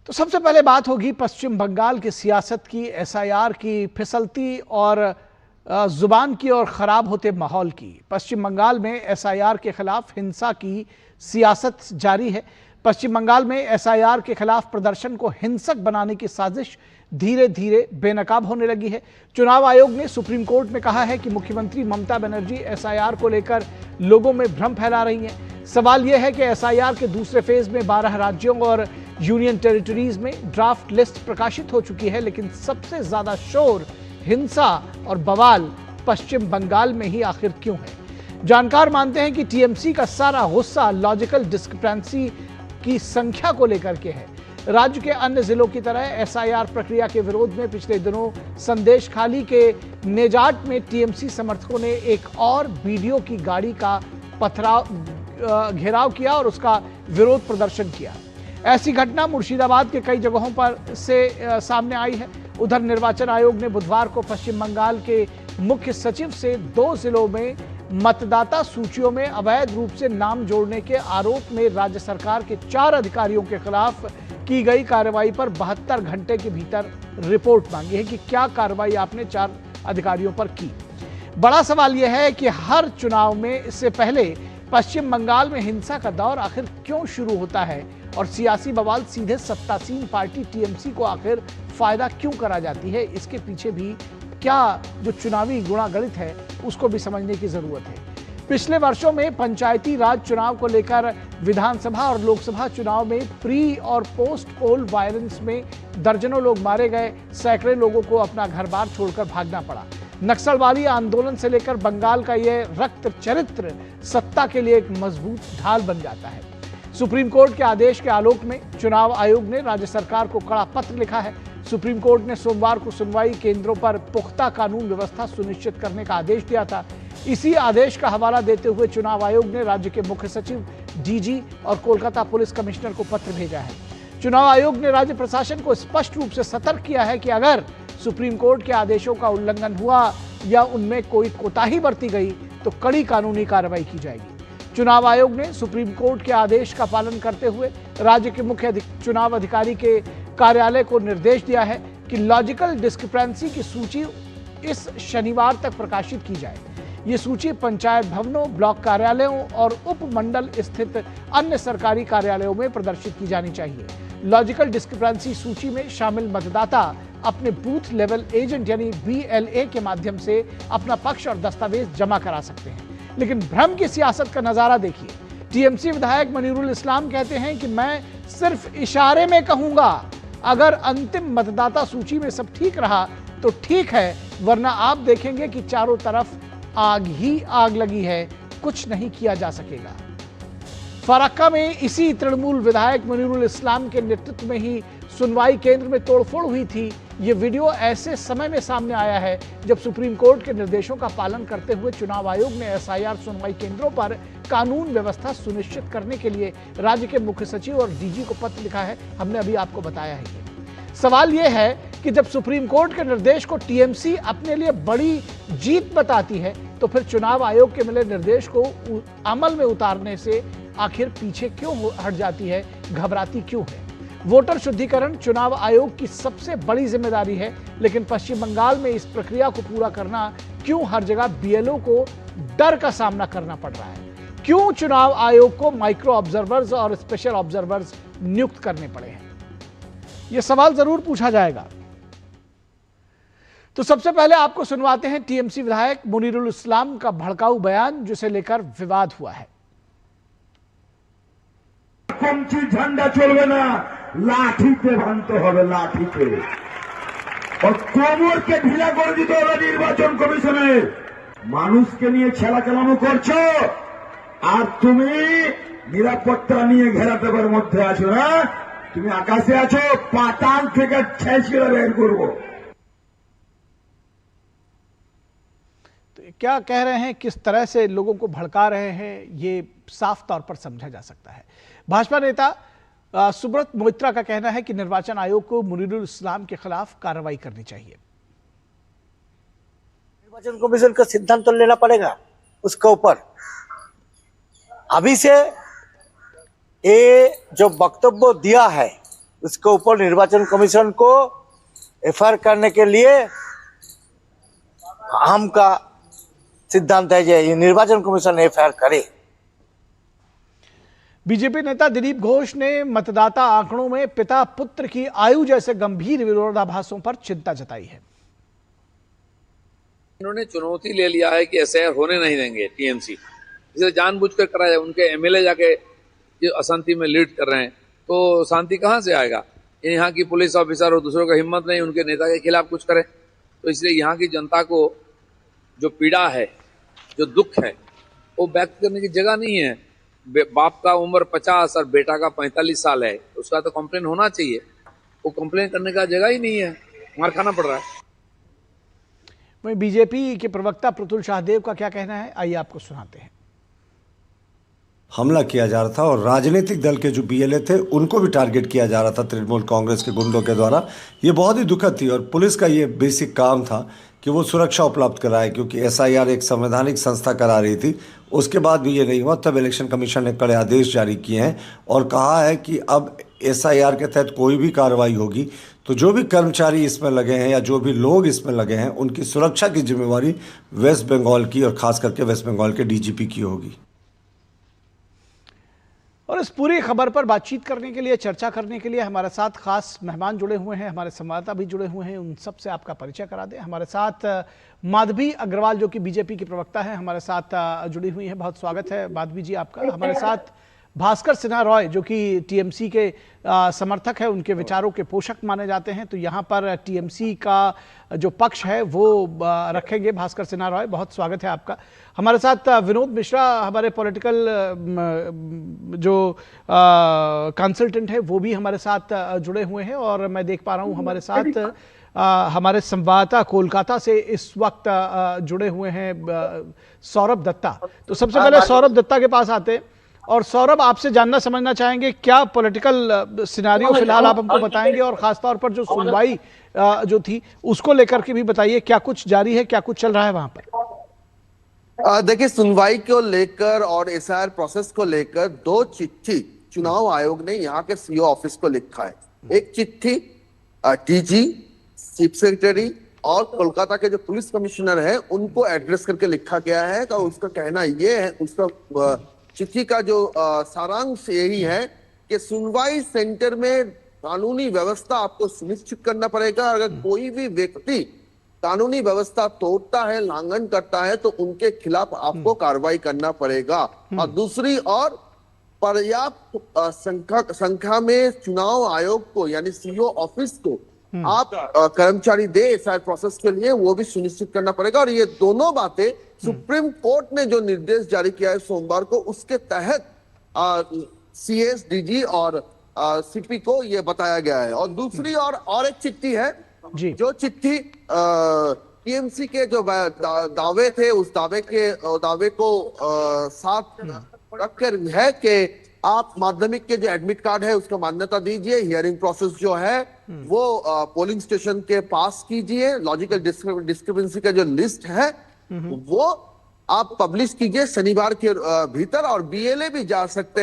तो सबसे पहले बात होगी पश्चिम बंगाल की सियासत की, एसआईआर की फिसलती और जुबान की और खराब होते माहौल की। पश्चिम बंगाल में एसआईआर के खिलाफ हिंसा की सियासत जारी है। पश्चिम बंगाल में एसआईआर के खिलाफ प्रदर्शन को हिंसक बनाने की साजिश धीरे धीरे बेनकाब होने लगी है। चुनाव आयोग ने सुप्रीम कोर्ट में कहा है कि मुख्यमंत्री ममता बनर्जी एसआईआर को लेकर लोगों में भ्रम फैला रही हैं। सवाल यह है कि एसआईआर के दूसरे फेज में 12 राज्यों और यूनियन टेरिटरीज में ड्राफ्ट लिस्ट प्रकाशित हो चुकी है, लेकिन सबसे ज्यादा शोर, हिंसा और बवाल पश्चिम बंगाल में ही आखिर क्यों है? जानकार मानते हैं कि टीएमसी का सारा गुस्सा लॉजिकल डिस्क्रिपेंसी की संख्या को लेकर के है। राज्य के अन्य जिलों की तरह एसआईआर प्रक्रिया के विरोध में पिछले दिनों संदेश खाली के नेजाट में टीएमसी समर्थकों ने एक और वीडियो की गाड़ी का घेराव किया और उसका विरोध प्रदर्शन किया। ऐसी घटना मुर्शिदाबाद के कई जगहों पर से सामने आई है। उधर निर्वाचन आयोग ने बुधवार को पश्चिम बंगाल के मुख्य सचिव से 2 जिलों में मतदाता सूचियों में अवैध रूप से नाम जोड़ने के आरोप में राज्य सरकार के 4 अधिकारियों के खिलाफ की गई कार्रवाई पर 72 घंटे के भीतर रिपोर्ट मांगी है कि क्या कार्रवाई आपने 4 अधिकारियों पर की। बड़ा सवाल यह है कि हर चुनाव में इससे पहले पश्चिम बंगाल में हिंसा का दौर आखिर क्यों शुरू होता है और सियासी बवाल सीधे सत्तासीन पार्टी टीएमसी को आखिर फायदा क्यों करा जाती है? इसके पीछे भी क्या जो चुनावी गुणागणित है उसको भी समझने की जरूरत है। पिछले वर्षों में पंचायती राज चुनाव को लेकर विधानसभा और लोकसभा चुनाव में प्री और पोस्ट पोल वायलेंस में दर्जनों लोग मारे गए, सैकड़ों लोगों को अपना घर बार छोड़कर भागना पड़ा। नक्सलवादी आंदोलन से लेकर बंगाल का यह रक्त चरित्र सत्ता के लिए एक मजबूत ढाल बन जाता है। सुप्रीम कोर्ट के आदेश के आलोक में चुनाव आयोग ने राज्य सरकार को कड़ा पत्र लिखा है। सुप्रीम कोर्ट ने सोमवार को सुनवाई केंद्रों पर पुख्ता कानून व्यवस्था सुनिश्चित करने का आदेश दिया था। इसी आदेश का हवाला देते हुए चुनाव आयोग ने राज्य के मुख्य सचिव, डीजी और कोलकाता पुलिस कमिश्नर को पत्र भेजा है। चुनाव आयोग ने राज्य प्रशासन को स्पष्ट रूप से सतर्क किया है कि अगर सुप्रीम कोर्ट के आदेशों का उल्लंघन हुआ या उनमें कोई कोताही बरती गई तो कड़ी कानूनी कार्रवाई की जाएगी। चुनाव आयोग ने सुप्रीम कोर्ट के आदेश का पालन करते हुए राज्य के मुख्य चुनाव अधिकारी के कार्यालय को निर्देश दिया है कि लॉजिकल डिस्क्रिपेंसी की सूची इस शनिवार तक प्रकाशित की जाए। ये सूची पंचायत भवनों, ब्लॉक कार्यालयों और उपमंडल स्थित अन्य सरकारी कार्यालयों में प्रदर्शित की जानी चाहिए। लॉजिकल डिस्क्रिपेंसी सूची में शामिल मतदाता अपने बूथ लेवल एजेंट यानी BLA के माध्यम से अपना पक्ष और दस्तावेज जमा करा सकते हैं। लेकिन भ्रम की सियासत का नजारा देखिए। टीएमसी विधायक मनीरुल इस्लाम कहते हैं कि मैं सिर्फ इशारे में कहूंगा, अगर अंतिम मतदाता सूची में सब ठीक रहा तो ठीक है, वरना आप देखेंगे कि चारों तरफ आग ही आग लगी है, कुछ नहीं किया जा सकेगा। फराक्का में इसी तृणमूल विधायक मनीरुल इस्लाम के नेतृत्व में ही सुनवाई केंद्र में तोड़फोड़ हुई थी। ये वीडियो ऐसे समय में सामने आया है जब सुप्रीम कोर्ट के निर्देशों का पालन करते हुए चुनाव आयोग ने एसआईआर सुनवाई केंद्रों पर कानून व्यवस्था सुनिश्चित करने के लिए राज्य के मुख्य सचिव और डीजी को पत्र लिखा है। हमने अभी आपको बताया है। सवाल यह है कि जब सुप्रीम कोर्ट के निर्देश को टीएमसी अपने लिए बड़ी जीत बताती है तो फिर चुनाव आयोग के मिले निर्देश को अमल में उतारने से आखिर पीछे क्यों हट जाती है, घबराती क्यों है? वोटर शुद्धिकरण चुनाव आयोग की सबसे बड़ी जिम्मेदारी है, लेकिन पश्चिम बंगाल में इस प्रक्रिया को पूरा करना क्यों हर जगह BLO को डर का सामना करना पड़ रहा है? क्यों चुनाव आयोग को माइक्रो ऑब्जर्वर्स और स्पेशल ऑब्जर्वर्स नियुक्त करने पड़े हैं? यह सवाल जरूर पूछा जाएगा। तो सबसे पहले आपको सुनवाते हैं टीएमसी विधायक मुनीरुल इस्लाम का भड़काऊ बयान, जिसे लेकर विवाद हुआ है। झंडा चलবে না, লাঠিতে ভাঙতে হবে, লাঠিতে। और কোমরকে ঢিলা করে দিতে হবে নির্বাচন কমিশনের। মানুষকে নিয়ে ছেলাকেলামো করছো আর তুমি নিরাপত্তা নিয়ে ঘেরাটোপের মধ্যে আছো না? তুমি আকাশে আছো, পাতাল থেকে ছেঁচিয়ে বের করবো। तो क्या कह रहे हैं, किस तरह से लोगों को भड़का रहे हैं, ये साफ तौर पर समझा जा सकता है। भाजपा नेता सुब्रत मोइत्रा का कहना है कि निर्वाचन आयोग को मुनीरुल इस्लाम के खिलाफ कार्रवाई करनी चाहिए। निर्वाचन कमीशन का सिद्धांत तो लेना पड़ेगा उसके ऊपर। अभी से ये जो वक्तव्य दिया है उसके ऊपर निर्वाचन कमीशन को एफआईआर करने के लिए हमका सिद्धांत है कि निर्वाचन कमीशन एफआईआर करे। बीजेपी नेता दिलीप घोष ने मतदाता आंकड़ों में पिता पुत्र की आयु जैसे गंभीर विरोधाभासों पर चिंता जताई है। इन्होंने चुनौती ले लिया है कि एसआईआर होने नहीं देंगे टीएमसी, इसे जानबूझकर कराया। उनके एमएलए जाके अशांति में लीड कर रहे हैं, तो शांति कहां से आएगा। यहाँ की पुलिस ऑफिसर और दूसरों का हिम्मत नहीं उनके नेता के खिलाफ कुछ करें, तो इसलिए यहाँ की जनता को जो पीड़ा है, जो दुख है, वो व्यक्त करने की जगह नहीं है। बाप का उम्र 50 और बेटा का 45 साल है, उसका तो कंप्लेन होना चाहिए। वो कंप्लेन करने का जगह ही नहीं है, मार खाना पड़ रहा है। वहीं बीजेपी के प्रवक्ता प्रतुल शाहदेव का क्या कहना है, आइए आपको सुनाते हैं। हमला किया जा रहा था और राजनीतिक दल के जो बीएलए थे उनको भी टारगेट किया जा रहा था तृणमूल कांग्रेस के गुंडों के द्वारा। ये बहुत ही दुखद थी और पुलिस का ये बेसिक काम था कि वो सुरक्षा उपलब्ध कराए, क्योंकि एसआईआर एक संवैधानिक संस्था करा रही थी। उसके बाद भी ये नहीं हुआ, तब इलेक्शन कमीशन ने कड़े आदेश जारी किए हैं और कहा है कि अब एसआईआर के तहत कोई भी कार्रवाई होगी तो जो भी कर्मचारी इसमें लगे हैं या जो भी लोग इसमें लगे हैं उनकी सुरक्षा की जिम्मेवारी वेस्ट बंगाल की और खास करके वेस्ट बंगाल के डीजीपी की होगी। और इस पूरी खबर पर बातचीत करने के लिए, चर्चा करने के लिए हमारे साथ खास मेहमान जुड़े हुए हैं, हमारे संवाददाता भी जुड़े हुए हैं। उन सब से आपका परिचय करा दें। हमारे साथ माधवी अग्रवाल जो कि बीजेपी की प्रवक्ता है, हमारे साथ जुड़ी हुई हैं। बहुत स्वागत है माधवी जी आपका। हमारे साथ भास्कर सिन्हा रॉय जो कि टीएमसी के समर्थक है, उनके विचारों के पोषक माने जाते हैं, तो यहाँ पर टीएमसी का जो पक्ष है वो रखेंगे भास्कर सिन्हा रॉय। बहुत स्वागत है आपका। हमारे साथ विनोद मिश्रा हमारे पॉलिटिकल जो कंसल्टेंट है वो भी हमारे साथ जुड़े हुए हैं, और मैं देख पा रहा हूँ हमारे साथ हमारे संवाददाता कोलकाता से इस वक्त जुड़े हुए हैं सौरभ दत्ता। तो सबसे पहले सौरभ दत्ता के पास आते हैं। और सौरभ, आपसे जानना समझना चाहेंगे क्या पॉलिटिकल सिनेरियो फिलहाल आप हमको बताएंगे, और खासतौर पर जो सुनवाई जो थी उसको लेकर के भी बताइए, क्या कुछ जारी है, क्या कुछ चल रहा है वहां पर। देखिए, सुनवाई को लेकर और एसआईआर प्रोसेस को लेकर 2 चिट्ठी चुनाव आयोग ने यहाँ के सीओ ऑफिस को लिखा है। एक चिट्ठी डीजी, चीफ सेक्रेटरी और कोलकाता के जो पुलिस कमिश्नर है उनको एड्रेस करके लिखा गया है। तो उसका कहना ये है, उसका चिट्ठी का जो सारांश यही है कि सुनवाई सेंटर में कानूनी व्यवस्था आपको सुनिश्चित करना पड़ेगा। अगर कोई भी व्यक्ति कानूनी व्यवस्था तोड़ता है, लांघन करता है, तो उनके खिलाफ आपको कार्रवाई करना पड़ेगा। और दूसरी ओर पर्याप्त संख्या में चुनाव आयोग को यानी सीओ ऑफिस को आप कर्मचारी दे एसआईआर प्रोसेस के लिए, वो भी सुनिश्चित करना पड़ेगा। और ये दोनों बातें सुप्रीम कोर्ट ने जो निर्देश जारी किया है सोमवार को, उसके तहत सीएस, डीजी और सीपी को ये बताया गया है। और दूसरी और एक चिट्ठी है जो चिट्ठी टीएमसी के जो दावे थे उस दावे को साथ रखकर है कि आप माध्यमिक के जो एडमिट कार्ड है उसको मान्यता दीजिए, हियरिंग प्रोसेस जो है वो पोलिंग स्टेशन के पास कीजिए, लॉजिकल डिस्क्रिपेंसी का जो लिस्ट है वो आप पब्लिश कीजिए शनिवार के भीतर। और बीएलए भी जा सकते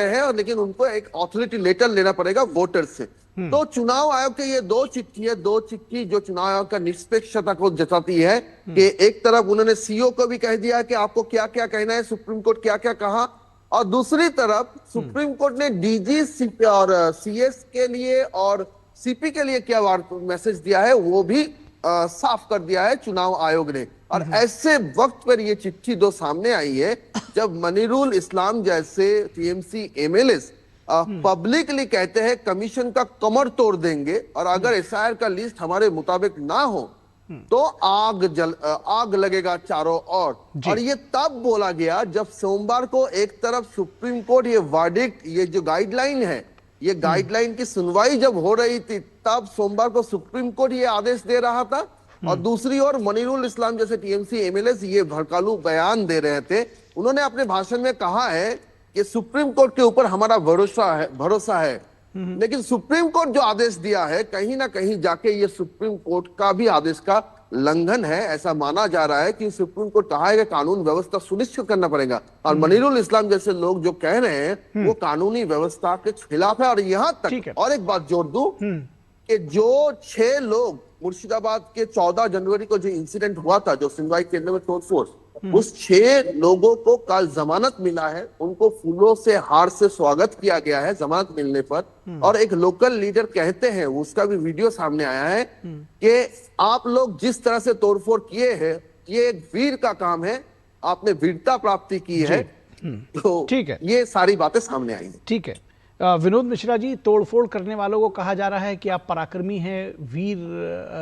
हैं, और लेकिन उनको एक ऑथोरिटी लेटर लेना पड़ेगा वोटर से। तो चुनाव आयोग के ये 2 चिट्ठी जो चुनाव आयोग का निष्पक्षता को जताती है कि एक तरफ उन्होंने सीओ को भी कह दिया कि आपको क्या क्या कहना है, सुप्रीम कोर्ट क्या क्या कहा, और दूसरी तरफ सुप्रीम कोर्ट ने डीजी और सीएस के लिए और सीपी के लिए क्या मैसेज दिया है वो भी साफ कर दिया है चुनाव आयोग ने। और ऐसे वक्त पर ये चिट्ठी 2 सामने आई है जब मनीरुल इस्लाम जैसे टीएमसी एमएलए पब्लिकली कहते हैं कमीशन का कमर तोड़ देंगे, और अगर एसआईआर का लिस्ट हमारे मुताबिक ना हो तो आग लगेगा चारों ओर। और ये तब बोला गया जब सोमवार को एक तरफ सुप्रीम कोर्ट ये वर्डिक्ट, ये जो गाइडलाइन है, ये गाइडलाइन की सुनवाई जब हो रही थी, तब सोमवार को सुप्रीम कोर्ट ये आदेश दे रहा था, और दूसरी ओर मनीरुल इस्लाम जैसे टीएमसी एमएलए ये भड़कालू बयान दे रहे थे। उन्होंने अपने भाषण में कहा है कि सुप्रीम कोर्ट के ऊपर हमारा भरोसा है, लेकिन सुप्रीम कोर्ट जो आदेश दिया है कहीं ना कहीं जाके ये सुप्रीम कोर्ट का भी आदेश का लंघन है, ऐसा माना जा रहा है कि सुप्रीम कोर्ट कहा है कि कानून व्यवस्था सुनिश्चित करना पड़ेगा, और मनीरुल इस्लाम जैसे लोग जो कह रहे हैं वो कानूनी व्यवस्था के खिलाफ है। और यहाँ ठीक है। तक और एक बात जोड़ दूं कि जो 6 लोग मुर्शिदाबाद के 14 जनवरी को जो इंसिडेंट हुआ था, जो सुनवाई केंद्र में तोड़फोड़, उस 6 लोगों को कल जमानत मिला है, उनको फूलों से हार से स्वागत किया गया है जमानत मिलने पर। और एक लोकल लीडर कहते हैं, उसका भी वीडियो सामने आया है कि आप लोग जिस तरह से तोड़फोड़ किए हैं ये एक वीर का काम है, आपने वीरता प्राप्ति की है। तो ठीक है, ये सारी बातें सामने आई हैं। ठीक है। विनोद मिश्रा जी, तोड़फोड़ करने वालों को कहा जा रहा है कि आप पराक्रमी हैं, वीर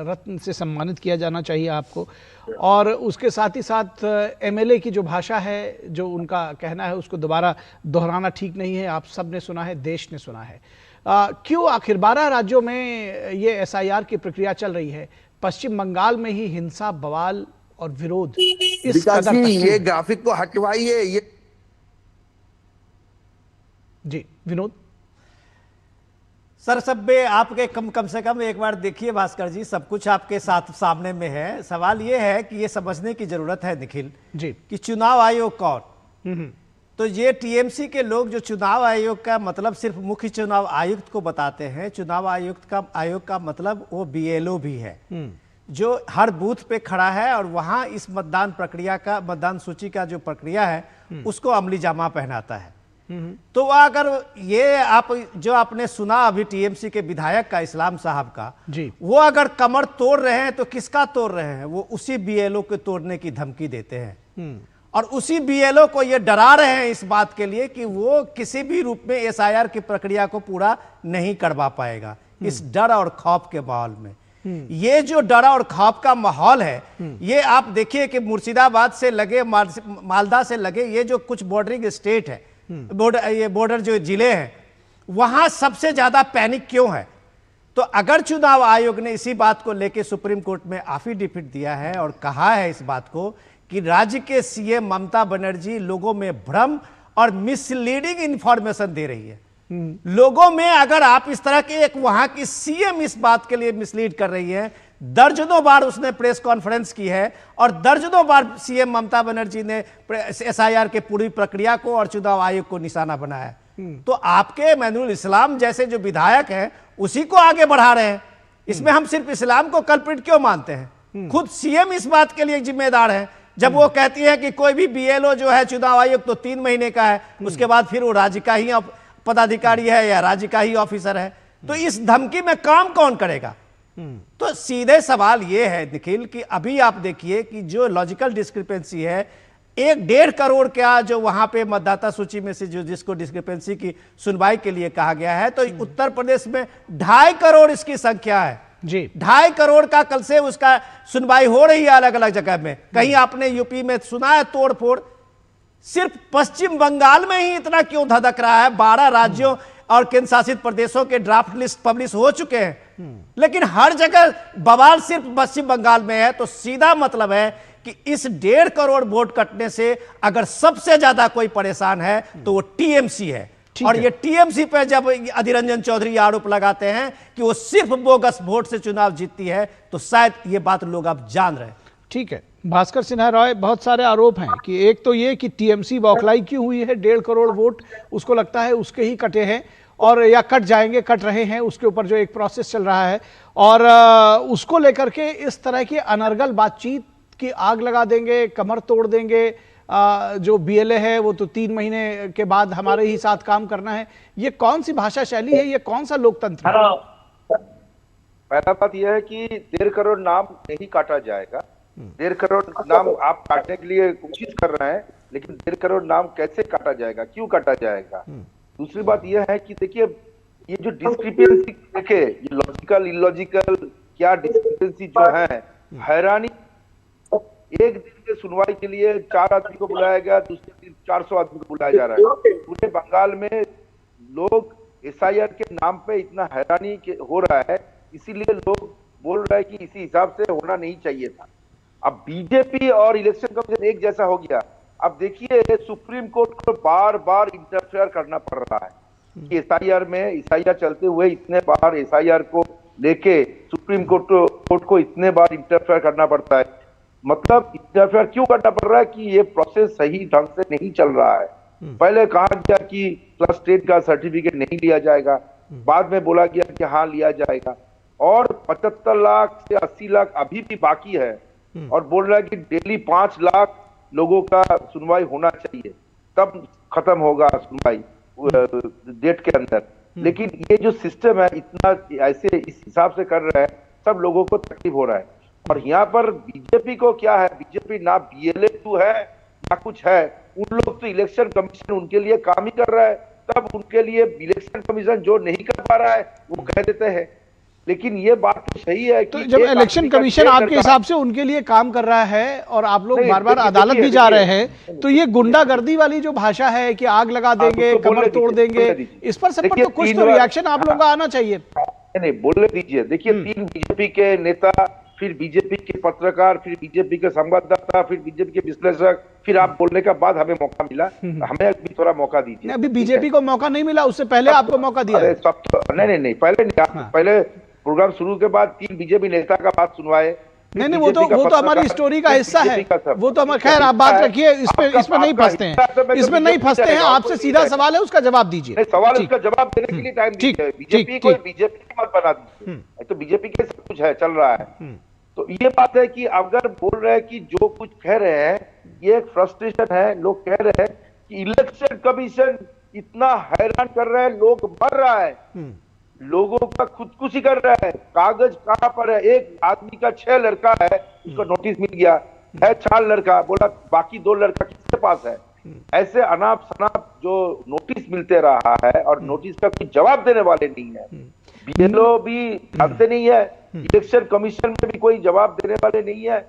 रत्न से सम्मानित किया जाना चाहिए आपको, और उसके साथ ही साथ एमएलए की जो भाषा है, जो उनका कहना है, उसको दोबारा दोहराना ठीक नहीं है। आप सब ने सुना है, देश ने सुना है। क्यों आखिर 12 राज्यों में ये एसआईआर की प्रक्रिया चल रही है, पश्चिम बंगाल में ही हिंसा, बवाल और विरोध इस कदर तक? ये ग्राफिक को हटवाइए। ये जी विनोद। सरसब्बे आपके कम से कम एक बार देखिए भास्कर जी, सब कुछ आपके साथ सामने में है। सवाल ये है कि ये समझने की जरूरत है निखिल जी कि चुनाव आयोग कौन। तो ये टीएमसी के लोग जो चुनाव आयोग का मतलब सिर्फ मुख्य चुनाव आयुक्त को बताते हैं, चुनाव आयोग का मतलब वो बीएलओ भी है जो हर बूथ पे खड़ा है और वहां इस मतदान सूची का जो प्रक्रिया है उसको अमली जामा पहनाता है। तो अगर ये आप जो आपने सुना अभी टीएमसी के विधायक का, इस्लाम साहब का जी, वो अगर कमर तोड़ रहे हैं तो किसका तोड़ रहे हैं? वो उसी बीएलओ के तोड़ने की धमकी देते हैं और उसी बीएलओ को ये डरा रहे हैं इस बात के लिए कि वो किसी भी रूप में एसआईआर की प्रक्रिया को पूरा नहीं करवा पाएगा। इस डर और खौफ के माहौल में ये जो डर और खौफ का माहौल है, ये आप देखिए कि मुर्शिदाबाद से लगे, मालदा से लगे, ये जो कुछ बॉर्डरिंग स्टेट है, बॉर्डर जो जिले हैं, वहां सबसे ज्यादा पैनिक क्यों है? तो अगर चुनाव आयोग ने इसी बात को लेकर सुप्रीम कोर्ट में एफिडेविट दिया है और कहा है इस बात को कि राज्य के सीएम ममता बनर्जी लोगों में भ्रम और मिसलीडिंग इंफॉर्मेशन दे रही है, लोगों में अगर आप इस तरह के एक वहां की सीएम इस बात के लिए मिसलीड कर रही है, दर्जनों बार उसने प्रेस कॉन्फ्रेंस की है और दर्जनों बार सीएम ममता बनर्जी ने एसआईआर के पूरी प्रक्रिया को और चुनाव आयोग को निशाना बनाया, तो आपके मनीरुल इस्लाम जैसे जो विधायक हैं उसी को आगे बढ़ा रहे हैं। इसमें हम सिर्फ इस्लाम को कल्प्रिट क्यों मानते हैं? खुद सीएम इस बात के लिए जिम्मेदार है जब वो कहती है कि कोई भी बीएलओ जो है चुनाव आयोग तो 3 महीने का है, उसके बाद फिर वो राज्य का ही पदाधिकारी है या राज्य का ही ऑफिसर है। तो इस धमकी में काम कौन करेगा? तो सीधे सवाल यह है निखिल कि अभी आप देखिए कि जो लॉजिकल डिस्क्रिपेंसी है, 1.5 करोड़ का जो वहां पे मतदाता सूची में से जो जिसको डिस्क्रिपेंसी की सुनवाई के लिए कहा गया है, तो उत्तर प्रदेश में 2.5 करोड़ इसकी संख्या है जी। 2.5 करोड़ का कल से उसका सुनवाई हो रही है अलग अलग जगह में। कहीं आपने यूपी में सुना है तोड़फोड़? सिर्फ पश्चिम बंगाल में ही इतना क्यों धधक रहा है? 12 राज्यों और केंद्र शासित प्रदेशों के ड्राफ्ट लिस्ट पब्लिश हो चुके हैं, लेकिन हर जगह बवाल सिर्फ पश्चिम बंगाल में है। तो सीधा मतलब है कि इस 1.5 करोड़ वोट कटने से अगर सबसे ज्यादा कोई परेशान है तो वो टीएमसी है। और ये टीएमसी पे जब अधीर रंजन चौधरी आरोप लगाते हैं कि वो सिर्फ बोगस वोट से चुनाव जीतती है, तो शायद ये बात लोग अब जान रहे हैं। ठीक है भास्कर सिन्हा रॉय, बहुत सारे आरोप हैं कि एक तो ये कि टीएमसी बौखलाई क्यों हुई है, 1.5 करोड़ वोट उसको लगता है उसके ही कटे हैं और या कट जाएंगे, कट रहे हैं, उसके ऊपर जो एक प्रोसेस चल रहा है और उसको लेकर के इस तरह की अनर्गल बातचीत की आग लगा देंगे, कमर तोड़ देंगे। जो बीएलए है वो तो 3 महीने के बाद हमारे ही साथ काम करना है। ये कौन सी भाषा शैली है? ये कौन सा लोकतंत्र है? पहला बात यह है कि 1.5 करोड़ नाम नहीं काटा जाएगा। 1.5 करोड़ नाम आप काटने के लिए कोशिश कर रहे हैं, लेकिन 1.5 करोड़ नाम कैसे काटा जाएगा, क्यों काटा जाएगा? दूसरी बात यह है कि देखिए ये जो डिस्क्रिपेंसी देखे, ये लॉजिकल इलॉजिकल क्या डिस्क्रिपेंसी जो है, हैरानी। एक दिन के सुनवाई के लिए 4 आदमी को बुलाया गया, दूसरे दिन 400 आदमी को बुलाया जा रहा है। पूरे बंगाल में लोग एसआईआर के नाम पे इतना हैरानी हो रहा है, इसीलिए लोग बोल रहे हैं कि इसी हिसाब से होना नहीं चाहिए था। अब बीजेपी और इलेक्शन कमीशन एक जैसा हो गया। अब देखिए सुप्रीम कोर्ट को बार बार इंटरफेयर करना पड़ रहा है कि एसआईआर में, एसआईआर चलते हुए इतने बार एसआईआर को लेके सुप्रीम कोर्ट को इतने बार इंटरफेयर करना पड़ता है। मतलब इंटरफेयर क्यों करना पड़ रहा है कि ये प्रोसेस सही ढंग से नहीं चल रहा है। पहले कहा गया कि क्लास 10 का सर्टिफिकेट नहीं लिया जाएगा, बाद में बोला गया कि हाँ लिया जाएगा, और 75 लाख से 80 लाख अभी भी बाकी है, और बोल रहा है कि डेली 5 लाख लोगों का सुनवाई होना चाहिए, तब खत्म होगा सुनवाई डेट के अंदर। लेकिन ये जो सिस्टम है इतना ऐसे इस हिसाब से कर रहा है, सब लोगों को तकलीफ हो रहा है। और यहाँ पर बीजेपी को क्या है, बीजेपी ना BLA2 है ना कुछ है। उन लोग तो इलेक्शन कमीशन उनके लिए काम ही कर रहा है, तब उनके लिए इलेक्शन कमीशन जो नहीं कर पा रहा है वो कह देते हैं। लेकिन ये बात तो सही है तो कि जब इलेक्शन कमीशन आपके हिसाब से उनके लिए काम कर रहा है और आप लोग बार बार अदालत भी जा रहे हैं, तो ये गुंडागर्दी वाली जो भाषा है कि आग लगा देंगे, कमर तोड़ देंगे, इस पर सब पर तो कुछ तो रिएक्शन आप लोगों का आना चाहिए। नहीं बोलने दीजिए। देखिए 3 बीजेपी के नेता, फिर बीजेपी के पत्रकार, फिर बीजेपी के संवाददाता, फिर बीजेपी के विश्लेषक, फिर आप बोलने का बाद हमें मौका मिला, हमें भी थोड़ा मौका दीजिए। अभी बीजेपी को मौका नहीं मिला, उससे पहले आपको मौका दिया। नहीं पहले नहीं, पहले प्रोग्राम शुरू के बाद 3 बीजेपी नेता का बात सुनवाए। नहीं वो तो हमारी स्टोरी का हिस्सा है, वो तो हमारे, खैर आप बात रखिए, इसमें नहीं फंसते हैं, इसमें नहीं फंसते हैं। आपसे सीधा सवाल है, उसका जवाब दीजिए। सवाल उसका जवाब देने के लिए टाइम दीजिए। बीजेपी को बीजेपी मत बना दीजिए, तो बीजेपी के सब कुछ है, चल रहा है। तो ये बात है कि अगर बोल रहे हैं कि जो कुछ कह रहे हैं ये एक फ्रस्ट्रेशन है। लोग कह रहे हैं कि इलेक्शन कमीशन इतना हैरान कर रहा है, लोग मर रहा है, लोगों का खुदकुशी कर रहा है। कागज कहां पर है? एक आदमी का 6 लड़का है, उसको नोटिस मिल गया है, 4 लड़का, बोला बाकी 2 लड़का किसके पास है? ऐसे अनाप शनाप जो नोटिस मिलते रहा है, और नोटिस का कोई जवाब देने वाले नहीं है। BLO भी जानते नहीं है, इलेक्शन कमीशन में भी कोई जवाब देने वाले नहीं है।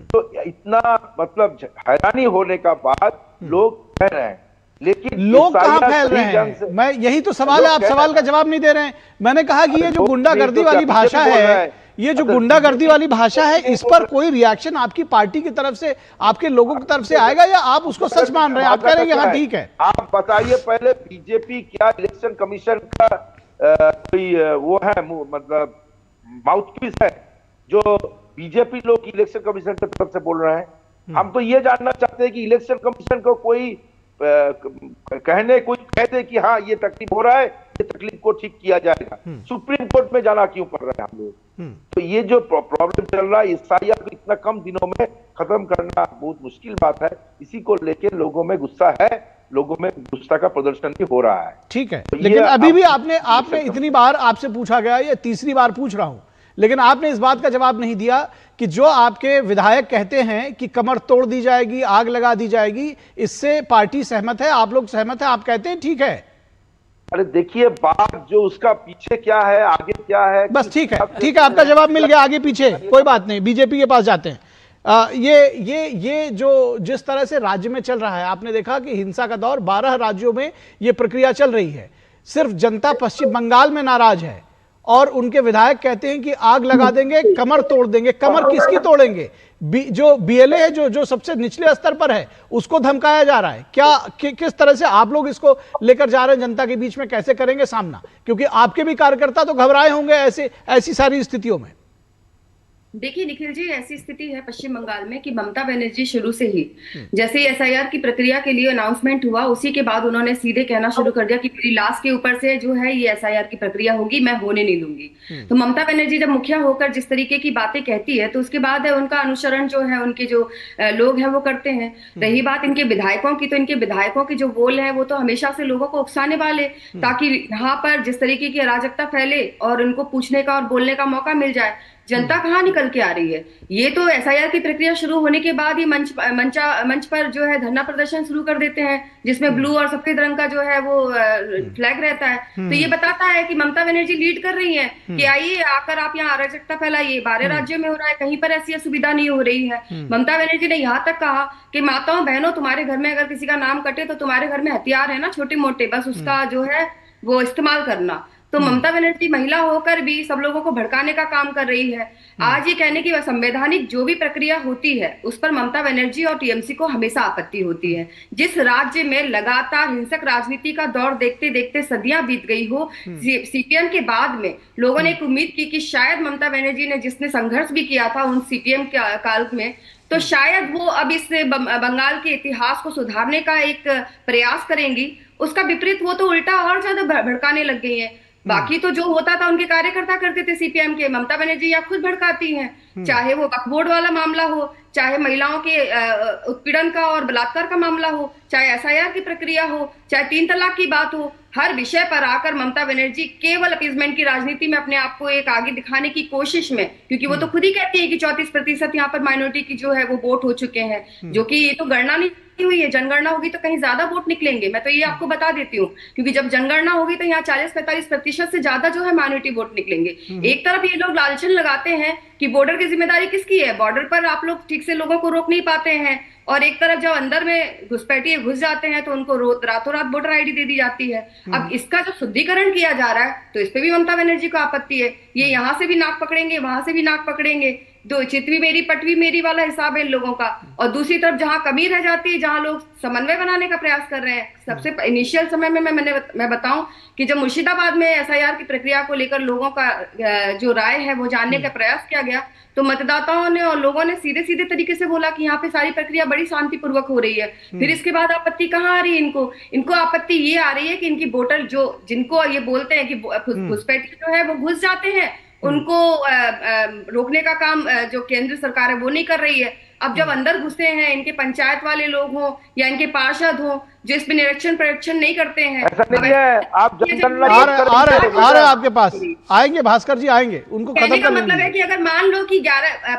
तो इतना मतलब हैरानी होने का बाद लोग कह रहे हैं, लेकिन लोग कहां फैल रहे हैं? मैं यही तो सवाल है, आप सवाल का जवाब नहीं दे रहे हैं। मैंने कहा कि ये जो गुंडागर्दी वाली भाषा है, ये जो गुंडागर्दी वाली भाषा है, इस पर कोई रिएक्शन आपकी पार्टी की तरफ से, आपके लोगों की तरफ से आएगा, या आप उसको सच मान रहे हैं? आप कह रहे हैं हाँ ठीक है। आप बताइए पहले, बीजेपी क्या इलेक्शन कमीशन का कोई वो है, मतलब माउथपीस है जो बीजेपी लोग इलेक्शन कमीशन की तरफ से बोल रहे हैं? हम तो ये जानना चाहते हैं कि इलेक्शन कमीशन को कोई कोई कहते कि हाँ ये तकलीफ हो रहा है, ये तकलीफ को ठीक किया जाएगा। सुप्रीम कोर्ट में जाना क्यों पड़ रहा है हम लोग? तो ये जो प्रॉब्लम चल रहा है, SIR को इतना कम दिनों में खत्म करना बहुत मुश्किल बात है। इसी को लेकर लोगों में गुस्सा है, लोगों में गुस्सा का प्रदर्शन भी हो रहा है। ठीक है, तो लेकिन अभी भी आपने इतनी बार आपसे पूछा गया, ये तीसरी बार पूछ रहा हूं, लेकिन आपने इस बात का जवाब नहीं दिया कि जो आपके विधायक कहते हैं कि कमर तोड़ दी जाएगी, आग लगा दी जाएगी, इससे पार्टी सहमत है, आप लोग सहमत है? आप कहते हैं ठीक है। अरे देखिए बात जो उसका पीछे क्या है, आगे क्या है, बस ठीक है, ठीक है, आपका जवाब मिल गया। आगे पीछे कोई बात नहीं, बीजेपी के पास जाते हैं। ये जो जिस तरह से राज्य में चल रहा है, आपने देखा कि हिंसा का दौर, 12 राज्यों में ये प्रक्रिया चल रही है। सिर्फ जनता पश्चिम बंगाल में नाराज है, और उनके विधायक कहते हैं कि आग लगा देंगे, कमर तोड़ देंगे। कमर किसकी तोड़ेंगे? जो BLA है, जो सबसे निचले स्तर पर है, उसको धमकाया जा रहा है। किस तरह से आप लोग इसको लेकर जा रहे हैं जनता के बीच में? कैसे करेंगे सामना? क्योंकि आपके भी कार्यकर्ता तो घबराए होंगे ऐसी सारी स्थितियों में। देखिए निखिल जी, ऐसी स्थिति है पश्चिम बंगाल में कि ममता बनर्जी शुरू से ही, जैसे ही SIR की प्रक्रिया के लिए अनाउंसमेंट हुआ, उसी के बाद उन्होंने सीधे कहना शुरू कर दिया कि मेरी लाश के ऊपर से जो है ये SIR की प्रक्रिया होगी, मैं होने नहीं दूंगी। तो ममता बनर्जी जब मुखिया होकर जिस तरीके की बातें कहती है, तो उसके बाद है उनका अनुसरण जो है उनके जो लोग हैं वो करते हैं। रही बात इनके विधायकों की, तो इनके विधायकों की जो बोल है वो तो हमेशा से लोगों को उकसाने वाले, ताकि यहाँ पर जिस तरीके की अराजकता फैले और उनको पूछने का और बोलने का मौका मिल जाए। जनता कहाँ निकल के आ रही है? ये तो SIR की प्रक्रिया शुरू होने के बाद ही मंच पर जो है धरना प्रदर्शन शुरू कर देते हैं, जिसमें ब्लू और सफेद रंग का जो है वो फ्लैग रहता है। तो ये बताता है कि ममता बनर्जी लीड कर रही है कि आइए आकर आप यहाँ अराजकता फैलाइए। 12 राज्यों में हो रहा है, कहीं पर ऐसी सुविधा नहीं हो रही है। ममता बनर्जी ने यहाँ तक कहा कि माताओं बहनों, तुम्हारे घर में अगर किसी का नाम कटे तो तुम्हारे घर में हथियार है ना छोटे मोटे, बस उसका जो है वो इस्तेमाल करना। तो ममता बनर्जी महिला होकर भी सब लोगों को भड़काने का काम कर रही है। आज ये कहने की संवैधानिक जो भी प्रक्रिया होती है उस पर ममता बनर्जी और टीएमसी को हमेशा आपत्ति होती है। जिस राज्य में लगातार हिंसक राजनीति का दौर देखते देखते सदियां बीत गई हो, सीपीएम के बाद में लोगों ने एक उम्मीद की कि शायद ममता बनर्जी ने जिसने संघर्ष भी किया था उन सीपीएम के काल में, तो शायद वो अब इस बंगाल के इतिहास को सुधारने का एक प्रयास करेंगी। उसका विपरीत वो तो उल्टा और ज्यादा भड़काने लग गई है। बाकी तो जो होता था उनके कार्यकर्ता करते थे सीपीएम के, ममता बनर्जी या खुद भड़काती हैं। चाहे वो वक्फ बोर्ड वाला मामला हो, चाहे महिलाओं के उत्पीड़न का और बलात्कार का मामला हो, चाहे एसआईआर की प्रक्रिया हो, चाहे 3 तलाक की बात हो, हर विषय पर आकर ममता बनर्जी केवल अपीजमेंट की राजनीति में अपने आप को एक आगे दिखाने की कोशिश में, क्योंकि वो तो खुद ही कहती है कि 34% यहाँ पर माइनॉरिटी की जो है वो वोट हो चुके हैं, जो कि ये तो गणना नहीं हुई है। जनगणना होगी तो कहीं ज्यादा वोट निकलेंगे, मैं तो ये आपको बता देती हूँ, क्योंकि जब जनगणना होगी तो यहाँ 40-45% से ज्यादा जो है माइनॉरिटी वोट निकलेंगे। एक तरफ ये लोग लालचन लगाते हैं कि बॉर्डर की जिम्मेदारी किसकी है, बॉर्डर पर आप लोग ठीक से लोगों को रोक नहीं पाते हैं, और एक तरफ जब अंदर में घुसपैठिए घुस जाते हैं तो उनको रातों रात वोटर आईडी दे दी जाती है। अब इसका जो शुद्धिकरण किया जा रहा है तो इस पे भी ममता बनर्जी को आपत्ति है। ये यहाँ से भी नाक पकड़ेंगे, वहां से भी नाक पकड़ेंगे, दो चितवी मेरी पटवी मेरी वाला हिसाब है इन लोगों का। और दूसरी तरफ जहां कमी रह जाती है, जहां लोग समन्वय बनाने का प्रयास कर रहे हैं, सबसे इनिशियल समय में मैं बताऊं कि जब मुर्शिदाबाद में एसआईआर की प्रक्रिया को लेकर लोगों का जो राय है वो जानने का प्रयास किया गया, तो मतदाताओं ने और लोगों ने सीधे सीधे तरीके से बोला कि यहाँ पे सारी प्रक्रिया बड़ी शांतिपूर्वक हो रही है। फिर इसके बाद आपत्ति कहाँ आ रही है इनको आपत्ति ये आ रही है कि इनकी वोटर जो जिनको ये बोलते हैं कि घुसपैठी जो है वो घुस जाते हैं, उनको रोकने का काम जो केंद्र सरकार है वो नहीं कर रही है। अब जब अंदर घुसे हैं, इनके पंचायत वाले लोग हों या इनके पार्षद हों जो इस पे निरीक्षण परीक्षण नहीं करते हैं, ऐसा नहीं है। आप आ रहे आपके पास आएंगे, भास्कर जी आएंगे, उनको कहने का मतलब है कि अगर मान लो कि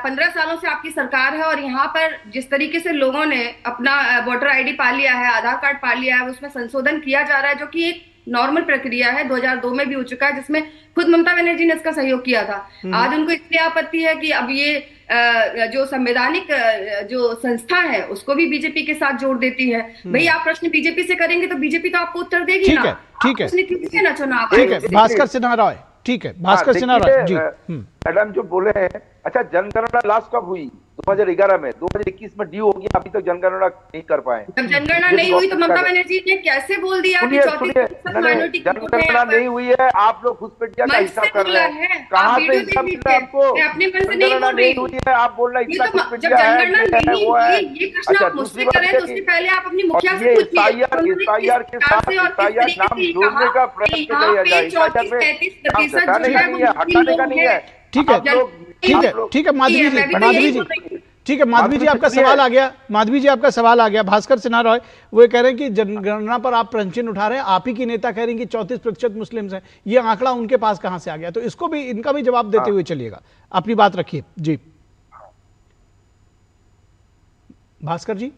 15 सालों से आपकी सरकार है और यहाँ पर जिस तरीके से लोगों ने अपना वोटर आईडी पा लिया है, आधार कार्ड पा लिया है, उसमें संशोधन किया जा रहा है जो कि एक नॉर्मल प्रक्रिया है, 2002 में भी हो चुका है, जिसमें खुद ममता बनर्जी ने इसका सहयोग किया था। आज उनको इसलिए आपत्ति है कि अब ये जो संवैधानिक जो संस्था है उसको भी बीजेपी के साथ जोड़ देती है। भाई आप प्रश्न बीजेपी से करेंगे तो बीजेपी तो आपको उत्तर देगी ना। ठीक है ना चुनाव। ठीक है, भास्कर सिन्हा रॉय, ठीक है, भास्कर सिन्हा रॉय जी। मैडम जो बोले हैं, अच्छा जनगणना लास्ट कब हुई? 2011 में, 2021 में ड्यू हो गया, अभी तक जनगणना नहीं कर पाए। जब जनगणना नहीं हुई तो ममता बनर्जी ने कैसे बोल दिया कि 34% माइनॉरिटी की वोट है? जनगणना नहीं हुई है, आप लोग घुसपैठिया का हिसाब कर रहे हैं। कहाँ से हिसाब मिला आपको? अपने मन से नहीं बोल रही हुई है, आप बोल रहे हैं घुसपैठिया है, वो है। ये प्रश्न आप मुझसे करें तो उससे पहले आप अपनी मुखिया से पूछिए। एसआईआर के साथ एसआईआर नाम जोड़ने का प्रयास किया जाए, 34-35% जो है वो हटाने का नहीं है। ठीक है माधवी जी, ठीक है माधवी जी, आपका सवाल आ गया। माधवी जी आपका सवाल आ गया। भास्कर सिन्हा रॉय वो कह रहे हैं कि जनगणना पर आप प्रश्न उठा रहे हैं, आप ही की नेता कह रही हैं कि 34% मुस्लिम्स हैं, ये आंकड़ा उनके पास कहां से आ गया? तो इसको भी, इनका भी जवाब देते हुए चलिएगा, अपनी बात रखिए जी। भास्कर जी।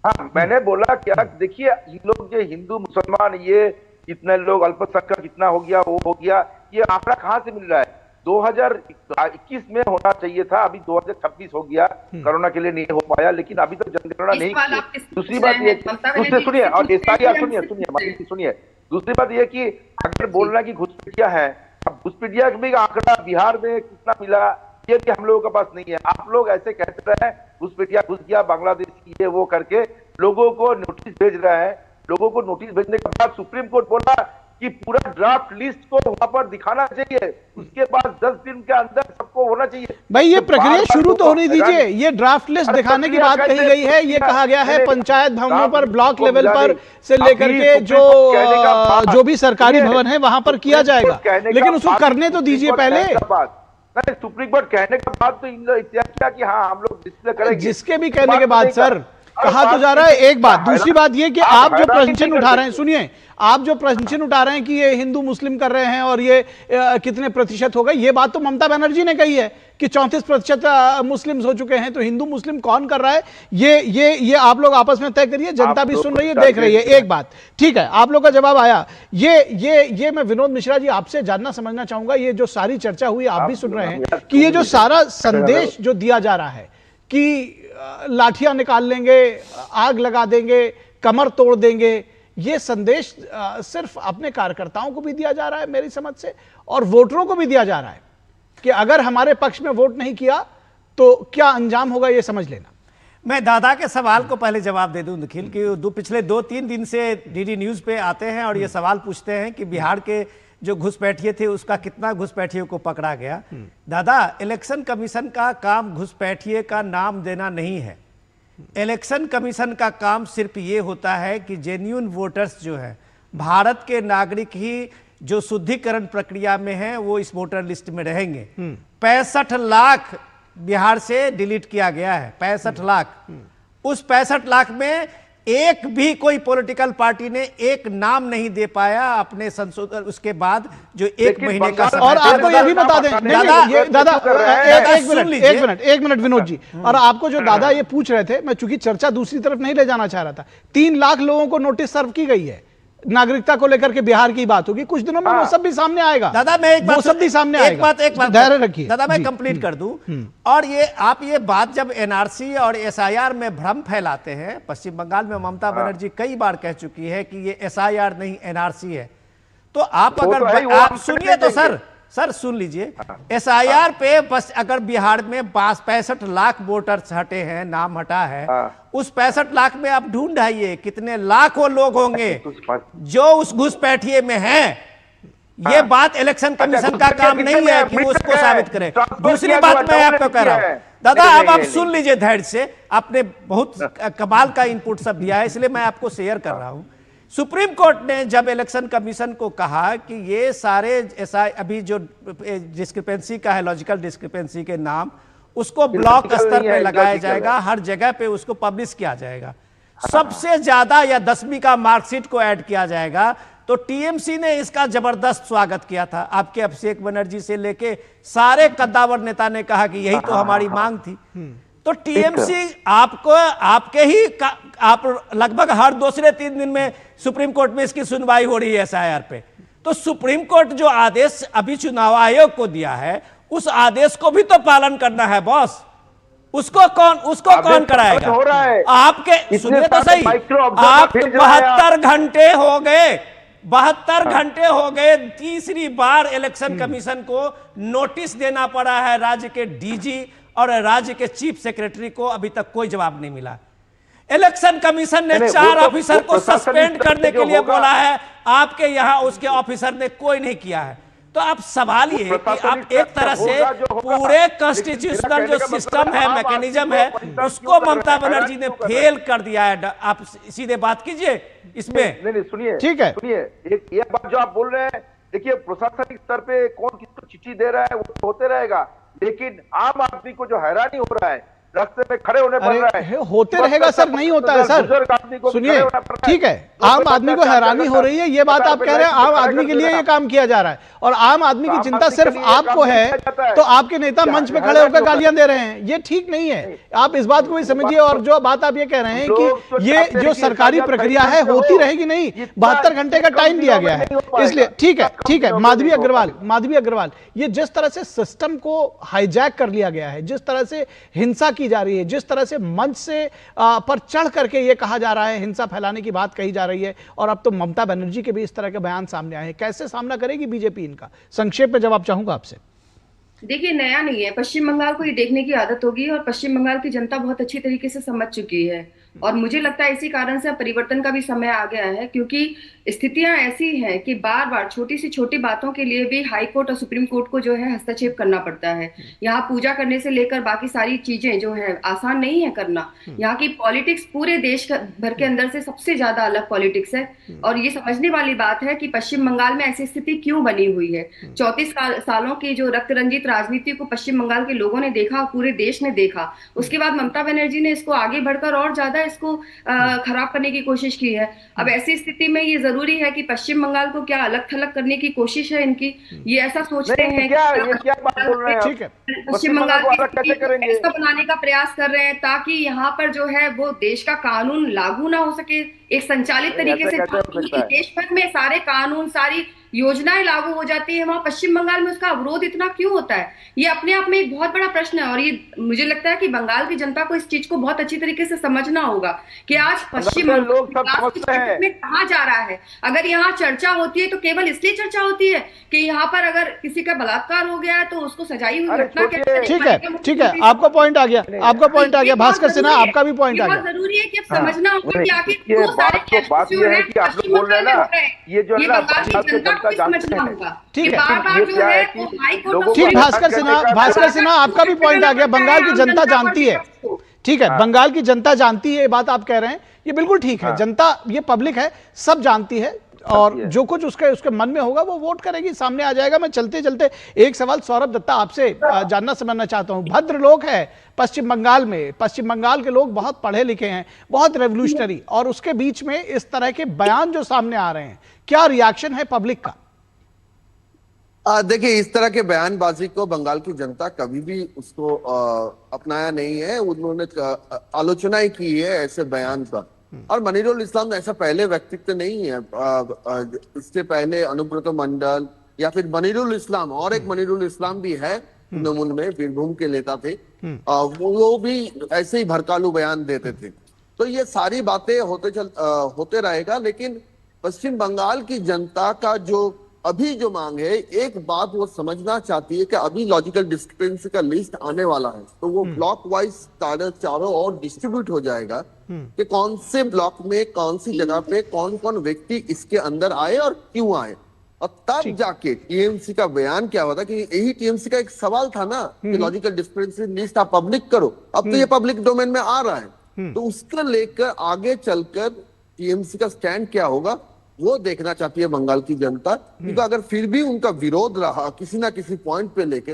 हाँ, मैंने बोला क्या, देखिए ये लोग जो हिंदू मुसलमान, ये कितने लोग अल्पसंख्यक कितना हो गया, वो हो गया, ये आंकड़ा कहाँ से मिल रहा है? 2021 में होना चाहिए था, अभी 2026 हो गया, कोरोना के लिए नहीं हो पाया, लेकिन अभी तक जनगणना नहीं की। दूसरी बात ये, सुनिए, और एसआईआर सुनिए, दूसरी बात ये कि अगर बोल रहा है कि घुसपैठिया है, अब घुसपैठिया भी आंकड़ा बिहार में कितना मिला ये भी हम लोगों के पास नहीं है। आप लोग ऐसे कहते रहे घुसपैठिया घुस गया बांग्लादेश की, ये वो करके लोगों को नोटिस भेज रहे हैं। लोगों को नोटिस भेजने के बाद सुप्रीम कोर्ट बोला कि पूरा ड्राफ्ट लिस्ट को वहां पर दिखाना चाहिए, उसके बाद 10 दिन के अंदर सबको होना चाहिए। भाई ये प्रक्रिया शुरू तो होने दीजिए, ये ड्राफ्ट लिस्ट दिखाने की बात कही गई है, ये कहा गया है पंचायत भवनों पर, ब्लॉक लेवल पर से लेकर के जो भी सरकारी भवन है वहां पर किया जाएगा, लेकिन उसको करने तो दीजिए पहले। सुप्रीम कोर्ट कहने के बाद तो इन लोग किया कि हाँ हम लोग डिस्प्ले करेंगे, जिसके भी कहने के बाद सर कहा तो जा रहा है। एक बात, दूसरी बात ये कि आप जो प्रश्न उठा रहे हैं, सुनिए, आप जो प्रश्न उठा रहे हैं कि ये हिंदू मुस्लिम कर रहे हैं और ये कितने प्रतिशत हो गए, ये बात तो ममता बनर्जी ने कही है कि 34% मुस्लिम्स हो चुके हैं। तो हिंदू मुस्लिम कौन कर रहा है ये आप लोग आपस में तय करिए, जनता भी सुन रही है, देख रही है। एक बात ठीक है, आप लोग का जवाब आया। ये मैं विनोद मिश्रा जी आपसे जानना समझना चाहूंगा, ये जो सारी चर्चा हुई आप भी सुन रहे हैं कि ये जो सारा संदेश जो दिया जा रहा है कि लाठियां निकाल लेंगे, आग लगा देंगे, कमर तोड़ देंगे, ये संदेश सिर्फ अपने कार्यकर्ताओं को भी दिया जा रहा है मेरी समझ से, और वोटरों को भी दिया जा रहा है कि अगर हमारे पक्ष में वोट नहीं किया तो क्या अंजाम होगा, ये समझ लेना। मैं दादा के सवाल को पहले जवाब दे दूं निखिल, कि पिछले 2-3 दिन से डीडी न्यूज पे आते हैं और ये सवाल पूछते हैं कि बिहार के जो घुसपैठिए थे उसका कितना घुसपैठियों को पकड़ा गया। दादा, इलेक्शन कमीशन का काम घुसपैठिए का नाम देना नहीं है। इलेक्शन कमीशन का काम सिर्फ ये होता है कि जेन्युइन वोटर्स जो है, भारत के नागरिक ही जो शुद्धिकरण प्रक्रिया में है वो इस वोटर लिस्ट में रहेंगे। 65 लाख बिहार से डिलीट किया गया है, 65 लाख। उस 65 लाख में एक भी कोई पॉलिटिकल पार्टी ने एक नाम नहीं दे पाया अपने संशोधन उसके बाद जो एक महीने का समय। और आपको ये भी बता दें दादा, एक मिनट विनोद जी, और आपको जो दादा ये पूछ रहे थे, मैं चूंकि चर्चा दूसरी तरफ नहीं ले जाना चाह रहा था, 3 लाख लोगों को नोटिस सर्व की गई है नागरिकता को लेकर के, बिहार की बात होगी, कुछ दिनों में वो सब भी सामने आएगा। दादा मैं एक बात धैर्य रखिए दादा, मैं कंप्लीट कर दूं। और ये आप ये बात जब एनआरसी और एसआईआर में भ्रम फैलाते हैं, पश्चिम बंगाल में ममता बनर्जी कई बार कह चुकी है कि ये एसआईआर नहीं एनआरसी है, तो आप अगर आप सुनिए तो सर सुन लीजिए, एसआईआर पे बस अगर बिहार में 65 लाख वोटर्स हटे हैं, नाम हटा है, उस 65 लाख में आप ढूंढ आइए कितने लाखों लोग होंगे जो उस घुसपैठिए में हैं। ये बात इलेक्शन कमीशन का काम नहीं है कि वो उसको साबित करे। दूसरी बात मैं आपको कह रहा हूं दादा, अब आप सुन लीजिए धैर्य से, आपने बहुत कमाल का इनपुट सब दिया है, इसलिए मैं आपको शेयर कर रहा हूं। सुप्रीम कोर्ट ने जब इलेक्शन कमीशन को कहा कि ये सारे ऐसा अभी जो डिस्क्रिपेंसी का है, लॉजिकल डिस्क्रिपेंसी के नाम, उसको ब्लॉक स्तर पे लगाया जाएगा, हर जगह पे उसको पब्लिश किया जाएगा, सबसे ज्यादा या 10वीं का मार्कशीट को ऐड किया जाएगा, तो टीएमसी ने इसका जबरदस्त स्वागत किया था। आपके अभिषेक बनर्जी से लेके सारे कद्दावर नेता ने कहा कि यही तो हमारी मांग थी। तो टीएमसी आपके ही आप लगभग हर दूसरे 3 दिन में सुप्रीम कोर्ट में इसकी सुनवाई हो रही है एसआईआर पे। तो सुप्रीम कोर्ट जो आदेश अभी चुनाव आयोग को दिया है, उस आदेश को भी तो पालन करना है बॉस। उसको कौन कराएगा? हो रहा है आपके सुनिए तो सही, आप 72 घंटे हो गए, 72 घंटे हो गए, तीसरी बार इलेक्शन कमीशन को नोटिस देना पड़ा है राज्य के डीजी और राज्य के चीफ सेक्रेटरी को, अभी तक कोई जवाब नहीं मिला। इलेक्शन कमीशन ने 4 ऑफिसर को सस्पेंड करने के लिए बोला है, आपके यहां उसके ऑफिसर ने कोई नहीं किया है। तो आप सवाल ये है कि आप एक तरह से पूरे कॉन्स्टिट्यूशनल जो सिस्टम है, मैकेनिज्म है, उसको ममता बनर्जी ने फेल कर दिया है। आप सीधे बात कीजिए इसमें। नहीं सुनिए, ठीक है, सुनिए, एक बात जो आप बोल रहे हैं, देखिए प्रशासनिक स्तर पे कौन किसको चिट्ठी दे रहा है वो तो होते रहेगा, लेकिन आम आदमी को जो हैरानी हो रहा है, रास्ते में खड़े होने पड़ रहा है, होते रहेगा सर, नहीं होता है सर। सुनिए, ठीक है, आम आदमी को हैरानी हो रही है, ये बात आप कह रहे हैं, आम आदमी के लिए ये काम किया जा रहा है, और आम आदमी की चिंता सिर्फ आपको है, तो आपके नेता मंच पे खड़े होकर गालियां दे रहे हैं, ये ठीक नहीं है। आप इस बात को भी समझिए। और जो बात आप ये कह रहे हैं कि ये जो सरकारी प्रक्रिया है होती रहेगी, नहीं, 72 घंटे का टाइम दिया गया है, इसलिए ठीक है। माधवी अग्रवाल, ये जिस तरह से सिस्टम को हाईजैक कर लिया गया है, जिस तरह से हिंसा की जा रही है, जिस तरह से मंच से पर चढ़ करके ये कहा जा रहा है, हिंसा फैलाने की बात कही जा रही है, और अब तो ममता बनर्जी के भी इस तरह के बयान सामने आए हैं, कैसे सामना करेगी बीजेपी इनका? संक्षेप में जवाब चाहूंगा आपसे। देखिए, नया नहीं है, पश्चिम बंगाल को ये देखने की आदत होगी और पश्चिम बंगाल की जनता बहुत अच्छी तरीके से समझ चुकी है, और मुझे लगता है इसी कारण से अब परिवर्तन का भी समय आ गया है, क्योंकि स्थितियां ऐसी हैं कि बार बार छोटी सी छोटी बातों के लिए भी हाई कोर्ट और सुप्रीम कोर्ट को जो है हस्तक्षेप करना पड़ता है। यहाँ पूजा करने से लेकर बाकी सारी चीजें जो है आसान नहीं है करना। यहाँ की पॉलिटिक्स पूरे देश भर के अंदर से सबसे ज्यादा अलग पॉलिटिक्स है, और ये समझने वाली बात है कि पश्चिम बंगाल में ऐसी स्थिति क्यों बनी हुई है। 34 सालों की जो रक्त रंजित राजनीति को पश्चिम बंगाल के लोगों ने देखा, पूरे देश ने देखा, उसके बाद ममता बनर्जी ने इसको आगे बढ़कर और ज्यादा इसको खराब करने की कोशिश की है। अब ऐसी स्थिति में ये जरूरी है कि पश्चिम बंगाल को क्या अलग थलग करने की कोशिश है इनकी, ये ऐसा सोचते हैं पश्चिम बंगाल की ऐसा बनाने का प्रयास कर रहे हैं ताकि यहाँ पर जो है वो देश का कानून लागू ना हो सके एक संचालित तरीके से। देश भर में सारे कानून, सारी योजनाएं लागू हो जाती है, वहां पश्चिम बंगाल में उसका अवरोध इतना क्यों होता है? ये अपने आप में एक बहुत बड़ा प्रश्न है, और ये मुझे लगता है कि बंगाल की जनता को इस चीज को बहुत अच्छी तरीके से समझना होगा कि आज पश्चिम अंदर लोग सब बंगाल समझते हैं। में कहा जा रहा है। अगर यहाँ चर्चा होती है तो केवल इसलिए चर्चा होती है कि यहाँ पर अगर किसी का बलात्कार हो गया है तो उसको सजाई हुई अरे घटना छोड़िए। ठीक है, आपका पॉइंट आ गया, आपका पॉइंट आ गया भास्कर सिन्हा, आपका भी पॉइंट आ बहुत गया। जरूरी है कि अब समझना होगा कि आखिर ये वो सारे बात ये है कि आप लोग बोल रहे हैं ना, ये जो है ना बंगाल की बंगाल के जनता को भी जानते समझना हैं। होगा। ठीक है। बार-बार ये जो क्या है है वो कि हाई कोर्ट लोगों ठीक, को भास्कर सिन्हा आपका भी पॉइंट आ गया, बंगाल की जनता जानती है। ठीक है, बंगाल की जनता जानती है, ये बात आप कह रहे हैं, ये बिल्कुल ठीक है। जनता, ये पब्लिक है, सब जानती है, और जो कुछ उसके मन में होगा वो वोट करेगी, सामने आ जाएगा। मैं चलते चलते एक सवाल सौरभ दत्ता आपसे जानना समझना चाहता हूं। भद्र लोग हैं पश्चिम बंगाल में, पश्चिम बंगाल के लोग बहुत पढ़े लिखे हैं, बहुत रेवोल्यूशनरी, और उसके बीच में इस तरह के बयान जो सामने आ रहे हैं, क्या रिएक्शन है पब्लिक का? देखिए, इस तरह के बयानबाजी को बंगाल की जनता कभी भी उसको अपनाया नहीं है। उन्होंने आलोचना ही की है ऐसे बयान का। और मनीरुल इस्लाम ऐसा पहले व्यक्तित्व नहीं है। इससे पहले अनुब्रत मंडल या फिर मनीरुल इस्लाम, और एक मनीरुल इस्लाम भी है तृणमूल में, बीरभूम के नेता थे, वो भी ऐसे ही भड़कालू बयान देते थे। तो ये सारी बातें होते रहेगा। लेकिन पश्चिम बंगाल की जनता का अभी जो मांग है, एक बात वो समझना चाहती है कि अभी लॉजिकल डिस्क्रिपेंसी का लिस्ट आने वाला है, तो वो ब्लॉक वाइज चारों और डिस्ट्रीब्यूट हो जाएगा कि कौन से ब्लॉक में कौन सी जगह पे कौन कौन व्यक्ति इसके अंदर आए और क्यों आए। और तब जाके टीएमसी का बयान क्या होता, कि यही टीएमसी का एक सवाल था ना कि लॉजिकल डिस्क्रिपेंसी लिस्ट आप पब्लिक करो। अब तो ये पब्लिक डोमेन में आ रहा है, तो उसको लेकर आगे चलकर टीएमसी का स्टैंड क्या होगा वो देखना चाहती है बंगाल की जनता। क्योंकि अगर फिर भी उनका विरोध रहा किसी ना किसी पॉइंट पे लेकर,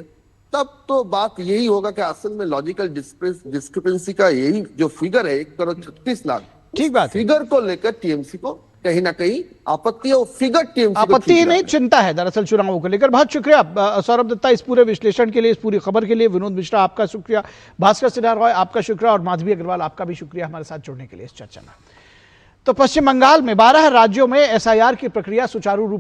तब तो बात यही होगा कि असल में लॉजिकल डिस्क्रिपेंसी का यही जो फिगर है 1,36,00,000, ठीक बात, फिगर को लेकर टीएमसी को कहीं ना कहीं आपत्ति है। वो फिगर टीएमसी आपत्ति ही नहीं, चिंता है दरअसल चुनावों को लेकर। बहुत शुक्रिया सौरभ दत्ता इस पूरे विश्लेषण के लिए, इस पूरी खबर के लिए। विनोद मिश्रा आपका शुक्रिया, भास्कर सिन्हा रॉय आपका शुक्रिया, और माधवी अग्रवाल आपका भी शुक्रिया हमारे साथ जुड़ने के लिए इस चर्चा में। तो पश्चिम बंगाल में 12 राज्यों में एसआईआर की प्रक्रिया सुचारू रूप